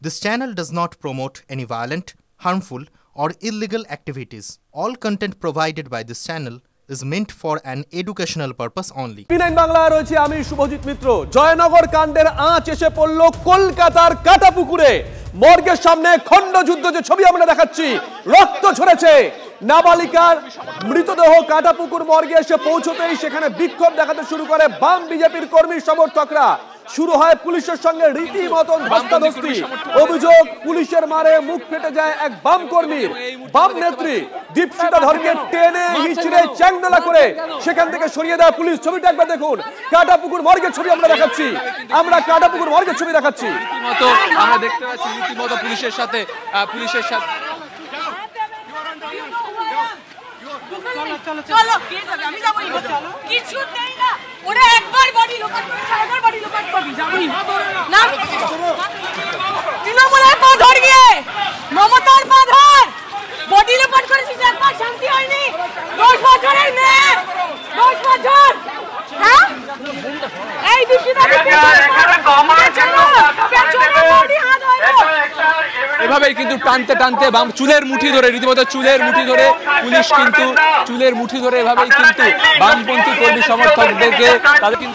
This channel does not promote any violent, harmful, or illegal activities. All content provided by this channel is meant for an educational purpose only. টিভি9 বাংলায় রয়েছে আমি শুভজিৎ মিত্র। জয়নগর কাণ্ডের আঁচ এসে পড়ল কলকাতার কাটাপুকুরে। মর্গের সামনে খণ্ডযুদ্ধ যে ছবি আমরা দেখাচ্ছি, রক্ত ঝরেছে। নাবালিকার মৃতদেহ কাটাপুকুর মর্গে এসে পৌঁছতেই সেখানে বিক্ষোভ দেখাতে শুরু করে বাম বিজেপির কর্মী সমর্থকরা। শুরু হয় পুলিশের সঙ্গে রীতিমতন ধস্তাধস্তি। অভিযোগ, পুলিশের মারে মুখ ফেটে যায় এক বাম কর্মীর। বাম নেত্রী দীপশিতা ধরকে টেনে হিচড়ে চ্যাংদোলা করে সেখান থেকে সরিয়ে দেয় পুলিশ। ছবিটা একবার দেখুন, কাটাপুকুর মর্গের ছবি আমরা দেখাচ্ছি। কাটাপুকুর মর্গের ছবি দেখাচ্ছি। রীতিমতো আমরা দেখতে পাচ্ছি রীতিমতো পুলিশের সাথে চলো আমি যাবো কিছুতেই না। ওরা একবার বডি লোকাল করে সারাবার বডি লোকাল করবি যাবি না। তৃণমূলের পা ধর গিয়ে মমতার পা ধর। বডি লোকাল করেছিস একবার, শান্তি হয়নি। 10 বছরের মেয়ে, 10 বছর। হ্যাঁ এই দীপশিতা এভাবেই কিন্তু টানতে টানতে বাম চুলের মুঠি ধরে, রীতিমতো চুলের মুঠি ধরে পুলিশ কিন্তু চুলের মুঠি ধরে এভাবেই কিন্তু বামপন্থী কর্মী সমর্থকদেরকে তাদেরকে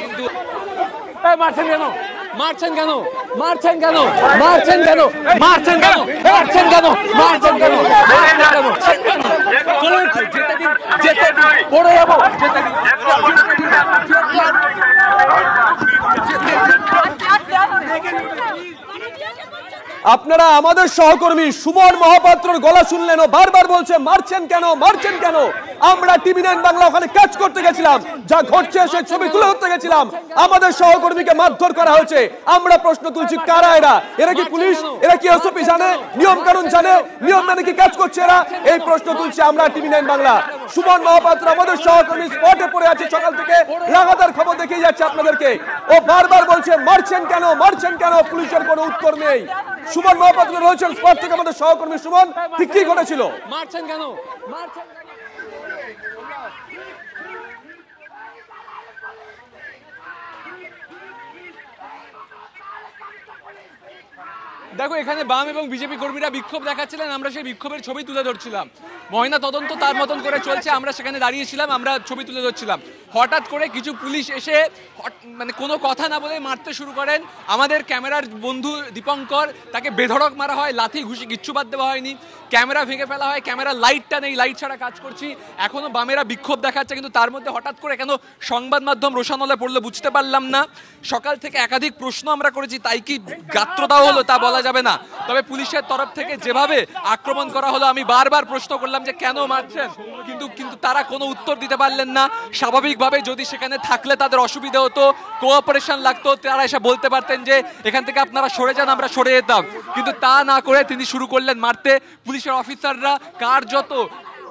কিন্তু মারছেন কেন? মারছেন কেন? মারছেন কেন? মারছেন কেন? মারছেন কেন? মারছেন কেন? মারছেন কেন? মারছেন কেন? যেতে দিন পড়ে যাবো। আপনারা আমাদের সহকর্মী সুমন মহাপাত্রর গলা শুনলেন, ও বারবার বলছে মারছেন কেন, মারছেন কেন। আমরা টিভি9 বাংলা ওখানে কাজ করতে গেছিলাম, যা ঘটছে সেই ছবি তুলে ধরতে গেছিলাম। আমাদের সহকর্মীকে মারধর করা হয়েছে। আমরা প্রশ্ন তুলছি, কারা এরা? এরা কি পুলিশ? এরা কি এসওপি জানে? নিয়ম কানুন জানে? নিয়ম মেনে কি কাজ করছে এরা? এই প্রশ্ন তুলছি আমরা টিভি9 বাংলা। সুমন মহাপাত্র আমাদের সহকর্মী স্পটে পড়ে আছে সকাল থেকে, লাগাতার খবর দেখিয়ে যাচ্ছে আপনাদেরকে। ও বারবার বলছে মারছেন কেন, মারছেন কেন। পুলিশের কোনো উত্তর নেই। সুমন মহাপাত্র রয়েছেন স্পট থেকে আমাদের সহকর্মী। সুমন, ঠিক কি ঘটেছিল? মারছেন কেন? মারছেন কেন? দেখো, এখানে বাম এবং বিজেপি কর্মীরা বিক্ষোভ দেখাচ্ছিলেন, আমরা সেই বিক্ষোভের ছবি তুলে ধরছিলাম। ময়না তদন্ত তার মতন করে চলছে, আমরা সেখানে দাঁড়িয়েছিলাম, আমরা ছবি তুলে ধরছিলাম। হঠাৎ করে কিছু পুলিশ এসে মানে কোনো কথা না বলে মারতে শুরু করেন। আমাদের ক্যামেরার বন্ধু দীপঙ্কর, তাকে বেধড়ক মারা হয়, লাথি ঘুষি কিচ্ছু বাদ দেওয়া হয়নি। ক্যামেরা ভেঙে ফেলা হয়, ক্যামেরার লাইটটা নেই, লাইট ছাড়া কাজ করছি। এখনো বামেরা বিক্ষোভ দেখাচ্ছে, কিন্তু তার মধ্যে হঠাৎ করে কেন সংবাদ মাধ্যম রোশানলে পড়লো বুঝতে পারলাম না। সকাল থেকে একাধিক প্রশ্ন আমরা করেছি, তাই কি গাত্রদাহ হলো তা বলা যাবে না। তবে পুলিশের তরফ থেকে যেভাবে আক্রমণ করা হলো, আমি বারবার প্রশ্ন করলাম যে কেন মারছেন, কিন্তু তারা কোনো উত্তর দিতে পারলেন না। স্বাভাবিকভাবে যদি সেখানে থাকলে তাদের অসুবিধা হতো, কোঅপারেশন লাগতো, তারা এসে বলতে পারতেন যে এখান থেকে আপনারা সরে যান, আমরা সরে যেতাম। কিন্তু তা না করে তিনি শুরু করলেন মারতে। পুলিশের অফিসাররা কার্যত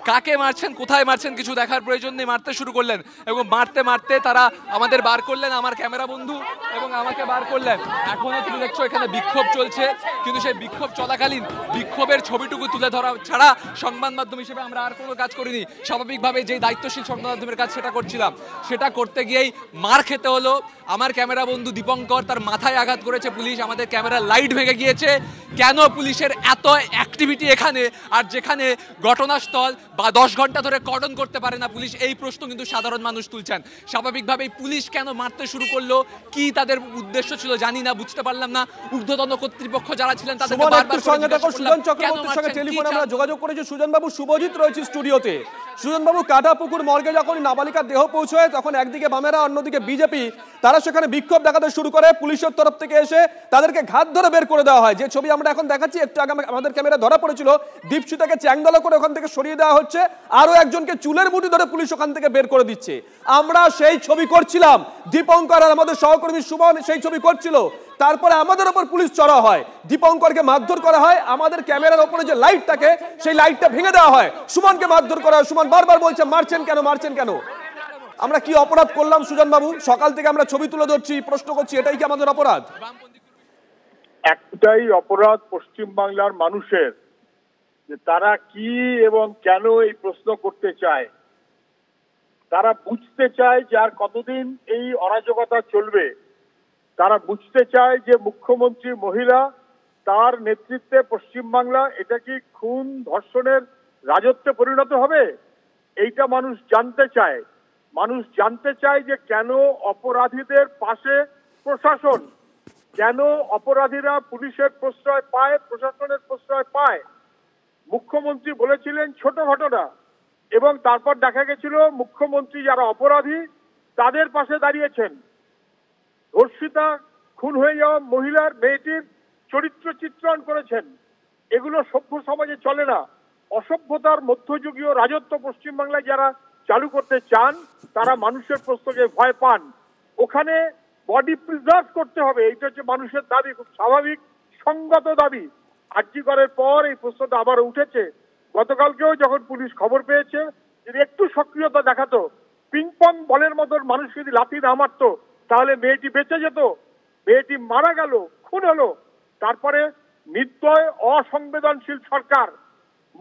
কাকে মারছেন, কোথায় মারছেন কিছু দেখার প্রয়োজন নেই, মারতে শুরু করলেন। এবং মারতে মারতে তারা আমাদের বার করলেন, আমার ক্যামেরা বন্ধু এবং আমাকে বার করলেন। এখনো তুমি দেখছো এখানে বিক্ষোভ চলছে, কিন্তু সেই বিক্ষোভ চলাকালীন বিক্ষোভের ছবিটুকু তুলে ধরা ছাড়া সংবাদ মাধ্যম হিসেবে আমরা আর কোনো কাজ করিনি। স্বাভাবিকভাবে যেই দায়িত্বশীল সংবাদ মাধ্যমের কাজ সেটা করছিলাম, সেটা করতে গিয়েই মার খেতে হলো। আমার ক্যামেরা বন্ধু দীপঙ্কর, তার মাথায় আঘাত করেছে পুলিশ, আমাদের ক্যামেরার লাইট ভেঙে গিয়েছে। কেন পুলিশের এত অ্যাক্টিভিটি এখানে, আর যেখানে ঘটনাস্থল বা 10 ঘন্টা ধরে কর্ডন করতে পারে না পুলিশ, এই প্রশ্ন কিন্তু সাধারণ মানুষ তুলছেন। স্বাভাবিকভাবেই পুলিশ কেন মারতে শুরু করলো, কি তাদের উদ্দেশ্য ছিল জানি না, বুঝতে পারলাম না। ঊর্ধ্বতন কর্তৃপক্ষ যারা ছিলেন তাদেরকে বারবার সঙ্গে দেখো সুজন চক্রবর্তীর সঙ্গে টেলিফোনে আমরা যোগাযোগ করেছি। সুজন বাবু, শুভজিৎ রয়েছে স্টুডিওতে। সুজন বাবু, কাটাপুকুর মর্গে যখন নাবালিকার দেহ পৌঁছয়, তখন একদিকে বামেরা, অন্যদিকে বিজেপি, তারা সেখানে বিক্ষোভ দেখাতে শুরু করে। পুলিশের তরফ থেকে এসে তাদেরকে ঘাত ধরে বের করে দেওয়া হয়। যে ছবি আমরা এখন দেখাচ্ছি, একটু আগে আমাদের ক্যামেরা ধরা পড়েছিল, দীপশিতাকে চ্যাংদোলা করে ওখান থেকে সরিয়ে দেওয়া হচ্ছে। আরো একজনকে চুলের মুঠি ধরে পুলিশ ওখান থেকে বের করে দিচ্ছে। আমরা সেই ছবি করছিলাম, দীপঙ্কর আর আমাদের সহকর্মী সুমন সেই ছবি করছিল। তারপরে আমাদের উপর পুলিশ চড়া হয়, দীপঙ্করকে মারধর করা হয়। আমাদের ক্যামেরার উপরে যে লাইট থাকে সেই লাইটটা ভেঙে দেওয়া হয়, সুমনকে মারধর করা হয়। সুমন বারবার বলছে মারছেন কেন, মারছেন কেন। আমরা কি অপরাধ করলাম সুজন বাবু? সকাল থেকে আমরা ছবি তুলে ধরছি, প্রশ্ন করছি, এটাই কি আমাদের অপরাধ? একটাই অপরাধ পশ্চিমবাংলার মানুষের, যে তারা কি এবং কেন এই প্রশ্ন করতে চায়। তারা বুঝতে চায় যে আর কতদিন এই অরাজকতা চলবে। তারা বুঝতে চায় যে মুখ্যমন্ত্রী মহিলা, তার নেতৃত্বে পশ্চিমবাংলা এটা কি খুন ধর্ষণের রাজত্বে পরিণত হবে? এইটা মানুষ জানতে চায়। মানুষ জানতে চায় যে কেন অপরাধীদের পাশে প্রশাসন, কেন অপরাধীরা পুলিশের প্রশ্রয় পায়, প্রশাসনের প্রশ্রয় পায়। মুখ্যমন্ত্রী বলেছিলেন ছোট ঘটনা, এবং তারপর দেখা গেছিল মুখ্যমন্ত্রী যারা অপরাধী তাদের পাশে দাঁড়িয়েছেন। ধর্ষিতা, খুন হয়ে যাওয়া মহিলার মেয়েটির চরিত্র চিত্রণ করেছেন। এগুলো সভ্য সমাজে চলে না। অসভ্যতার মধ্যযুগীয় রাজত্ব পশ্চিমবাংলায় যারা চালু করতে চান তারা মানুষের প্রশ্নকে ভয় পান। ওখানে বডি প্রিজার্ভ করতে হবে, এইটা হচ্ছে মানুষের দাবি, খুব স্বাভাবিক সঙ্গত দাবি। আরজি করার পর এই প্রশ্নটা আবার উঠেছে। গতকালকেও যখন পুলিশ খবর পেয়েছে, যদি একটু সক্রিয়তা দেখাতো, পিং পং বলের মতন মানুষ যদি লাথি না মারতো, তাহলে মেয়েটি বেঁচে যেত। মেয়েটি মারা গেল, খুন হলো। তারপরে নির্দয় অসংবেদনশীল সরকার।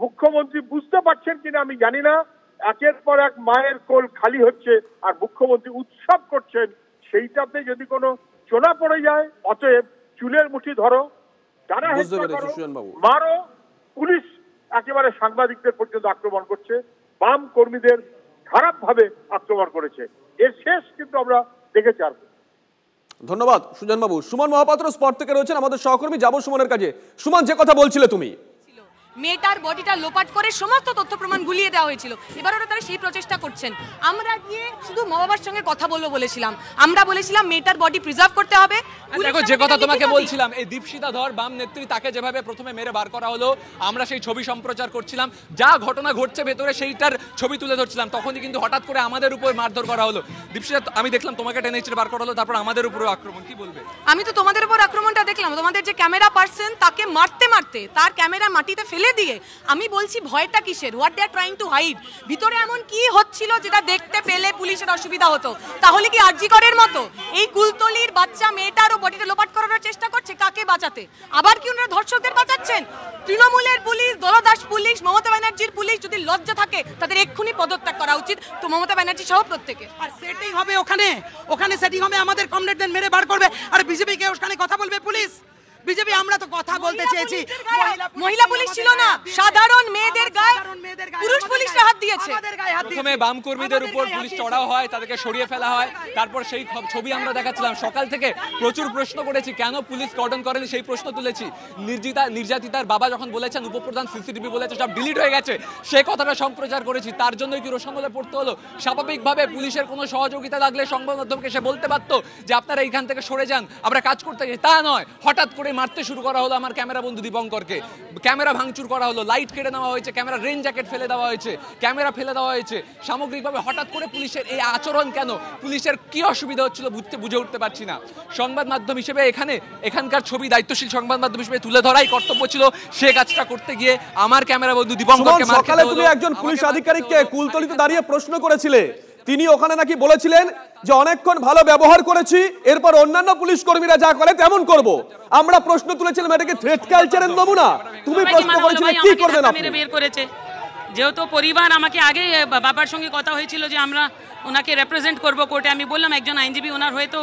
মুখ্যমন্ত্রী বুঝতে পারছেন কিনা আমি জানি না, একের পর এক মায়ের কোল খালি হচ্ছে আর মুখ্যমন্ত্রী উৎসব করছেন। সেইটাতে যদি কোনো চোনা পড়ে যায়, অতএব চুলের মুঠি ধরো, যারা মারো। পুলিশ একেবারে সাংবাদিকদের পর্যন্ত আক্রমণ করছে, বাম কর্মীদের খারাপ ভাবে আক্রমণ করেছে। এর শেষ কিন্তু আমরা দেখেছি। আর ধন্যবাদ সুজন বাবু। সুমন মহাপাত্র স্পট থেকে রয়েছেন আমাদের সহকর্মী, যাবো সুমনের কাছে। সুমন, যে কথা বলছিলে তুমি, মেয়েটার বডিটা লোপাট করে সমস্ত তথ্য প্রমাণ গুলিয়ে দেওয়া হয়েছিল। এবার ওরা তারা সেই প্রচেষ্টা করছেন। আমরা গিয়ে শুধু মা বাবার সঙ্গে কথা বলেছিলাম। আমরা বলেছিলাম মেয়েটার বডি প্রিজার্ভ করতে হবে। দেখো, যে কথা তোমাকে বলছিলাম, এই দীপশিতা ধর বাম নেত্রী, তাকে যেভাবে প্রথমে মেরে বার করা হলো, আমরা সেই ছবি সম্প্রচার করছিলাম, যা ঘটনা ঘটছে ভেতরে সেইটার ছবি তুলে ধরছিলাম। তখনই কিন্তু হঠাৎ করে আমাদের উপর মারধর করা হলো। দীপশিতা, আমি দেখলাম তোমাকে টেনে বার করা হলো, তারপর আমাদের উপর আক্রমণ। কি বলবে? আমি তো তোমাদের উপর আক্রমণটা দেখলাম। তোমাদের যে ক্যামেরা পার্সন, তাকে মারতে মারতে তার ক্যামেরা মাটিতে ফেলে দিয়ে আমি বলছি ভয়টা কিসের? What they are trying to hide? ভিতরে এমন কি হচ্ছিল যেটা দেখতে পেলে পুলিশের অসুবিধা হতো? তাহলে কি আরজি করের মতো এই কুলতলির বাচ্চা মেয়েটারও বডিটা লোপাট করার চেষ্টা করছে? কাকে বাঁচাতে? আবার কি ওনারা ধর্ষকদের বাঁচাচ্ছেন? তৃণমূলের পুলিশ, দলদাস পুলিশ, মমতা ব্যানার্জির পুলিশ, যদি লজ্জা থাকে তাদের এক্ষুনি পদত্যাগ করা উচিত। তো মমতা ব্যানার্জি সহ প্রত্যেকে। আর সেটিং হবে ওখানে সেটিং হবে, আমাদের কমরেডদের মেরে বার করবে, আর বিজেপি কে ওখানে কথা বলবে পুলিশ। বিজেপি আমরা তো কথা বলতে চেয়েছি, মহিলা পুলিশ ছিল না, সাধারণ মেয়েদের গায়ে পুরুষ পুলিশরা হাত দিয়েছে। প্রথমে বাম কর্মীদের উপর পুলিশ চড়াও হয়, তাদেরকে সরিয়ে ফেলা হয়। তারপর সেই ছবি আমরা দেখাচ্ছিলাম। সকাল থেকে প্রচুর প্রশ্ন করেছি, কেন পুলিশ কর্ডন করেনি সেই প্রশ্ন তুলেছি। নির্যাতিতার বাবা যখন বলেছেন উপপ্রধান সিসিটিভি বলেছে সব ডিলিট হয়ে গেছে, সে কথাটা সম্প্রচার করেছি। তার জন্যই কি রোশানলে পড়তে হলো? স্বাভাবিকভাবে পুলিশের কোনো সহযোগিতা লাগলে সংবাদ মাধ্যমকে সে বলতে পারতো যে আপনারা এইখান থেকে সরে যান, আমরা কাজ করতে চাই। তা নয়, হঠাৎ করে মারতে শুরু করা হলো আমার ক্যামেরা বন্ধু দীপঙ্করকে। ক্যামেরা ভাঙচুর করা হলো, লাইট কেটে নেওয়া হয়েছে, ক্যামেরা রেন জ্যাকেট ফেলে দেওয়া হয়েছে, ক্যামেরা ফেলে দেওয়া হয়েছে। সামগ্রিকভাবে হঠাৎ করে পুলিশের এই আচরণ কেন? পুলিশের কি অসুবিধা হচ্ছিল বুঝে উঠতে পারছি না। সংবাদ মাধ্যম হিসেবে এখানকার ছবি দায়িত্বশীল সংবাদ মাধ্যম হিসেবে তুলে ধরাই কর্তব্য ছিল। সে কাজটা করতে গিয়ে আমার ক্যামেরা বন্ধু দীপঙ্করকে মার খেতে হলো। তুমি একজন পুলিশ আধিকারিককে কুলতলিতে দাঁড়িয়ে প্রশ্ন করেছিলে, তিনি ওখানে নাকি বলেছিলেন যে অনেকক্ষণ ভালো ব্যবহার করেছি, এরপর অন্যান্য পুলিশ কর্মীরা যা করে তেমন করব। আমরা প্রশ্ন তুলেছিলাম এটা কি থ্রেট কালচারের নমুনা? তুমি প্রশ্ন করেছিলে কি করবেন আপনি? বের করেছে যেহেতু পরিবার, আমাকে আগে বাবার সঙ্গে কথা হয়েছিল যে আমরা ওনাকে রিপ্রেজেন্ট করব কোর্টে। আমি বললাম একজন আইনজীবী, ওনার হয়তো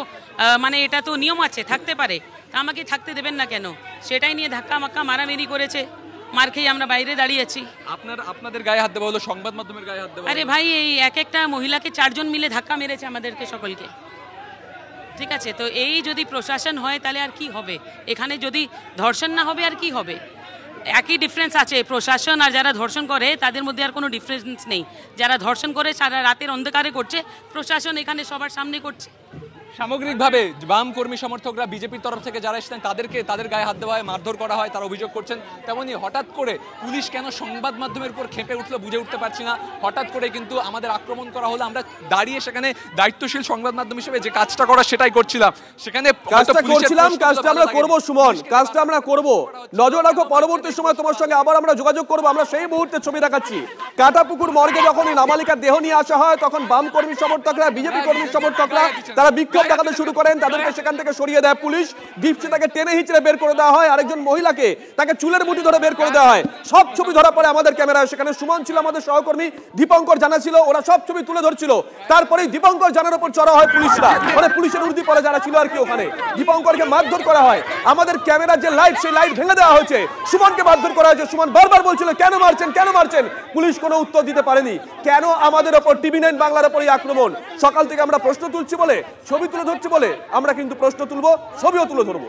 মানে এটা তো নিয়ম আছে, থাকতে পারে, আমাকে থাকতে দেবেন না কেন? সেটাই নিয়ে ধাক্কা মাক্কা মারামারি করেছে। মার খেয়ে আমরা বাইরে দাঁড়িয়েছি। আপনাদের গায়ে হাত দেওয়া হলো, সংবাদ মাধ্যমের গায়ে হাত দেওয়া। আরে ভাই, এই একটা মহিলাকে 4 জন মিলে ধাক্কা মেরেছে আমাদেরকে সকলকে। ঠিক আছে, তো এই যদি প্রশাসন হয় তাহলে আর কি হবে? এখানে যদি ধর্ষণ না হবে আর কি হবে? একই ডিফারেন্স আছে, প্রশাসন আর যারা ধর্ষণ করে তাদের মধ্যে আর কোনো ডিফারেন্স নেই। যারা ধর্ষণ করে সারা রাতের অন্ধকারে করছে, প্রশাসন এখানে সবার সামনে করছে। সামগ্রিকভাবে বাম কর্মী সমর্থকরা বিজেপির তরফ থেকে যারা এসেছেন তাদের গায়ে হাত দেওয়া হয়, মারধর করা হয়, তারা অভিযোগ করছেন। তেমনি হঠাৎ করে পুলিশ কেন সংবাদ মাধ্যমের উপর খেপে উঠলো বুঝে উঠতে পারছি না। হঠাৎ করে কিন্তু আমাদের আক্রমণ করা হলো। আমরা দাঁড়িয়ে সেখানে দায়িত্বশীল সংবাদ মাধ্যম হিসেবে যে কাজটা করা সেটাই করছিলাম। সেখানে কাজটা আমরা করব সুমন, কাজটা আমরা করব। নজর রাখো, পরবর্তী সময় তোমার সঙ্গে আবার আমরা যোগাযোগ করব। আমরা সেই মুহূর্তে ছবি দেখাচ্ছি। কাটাপুকুর মর্গে যখন নাবালিকার দেহ নিয়ে আসা হয়, তখন বাম কর্মী সমর্থকরা, বিজেপি কর্মী সমর্থকরা তারা বিক্ষোভ দেখাতে শুরু করেন, তাদেরকে সেখান থেকে সরিয়ে দেয় পুলিশ। দীপশিতাকে টেনে হিচড়ে বের করে দেওয়া হয়, আরেকজন মহিলাকে তাকে চুলের মুঠি ধরে বের করে দেওয়া হয়। সব ছবি ধরা পড়ে আমাদের ক্যামেরায়। সেখানে সুমন ছিল, আমাদের সহকর্মী দীপঙ্কর জানা ছিল, ওরা সব ছবি তুলে ধরছিল। তারপরে দীপঙ্কর জানার উপর চড়া হয় পুলিশরা, মানে পুলিশের উর্দি পরে যারা ছিল আর কি ওখানে। দীপঙ্করকে মারধর করা হয়, আমাদের ক্যামেরার যে লাইট সেই লাইট ভেঙে দেওয়া হয়েছে। সুমনকে মারধর করা হয়েছে, সুমন বারবার বলছিল কেন মারছেন কেন মারছেন, পুলিশ কোনো উত্তর দিতে পারেনি। কেন আমাদের ওপর TV9 বাংলার ওপরই আক্রমণ? সকাল থেকে আমরা প্রশ্ন তুলছি বলে, ছবি তুলে ধরছি বলে আমরা কিন্তু প্রশ্ন তুলবো, ছবিও তুলে ধরবো।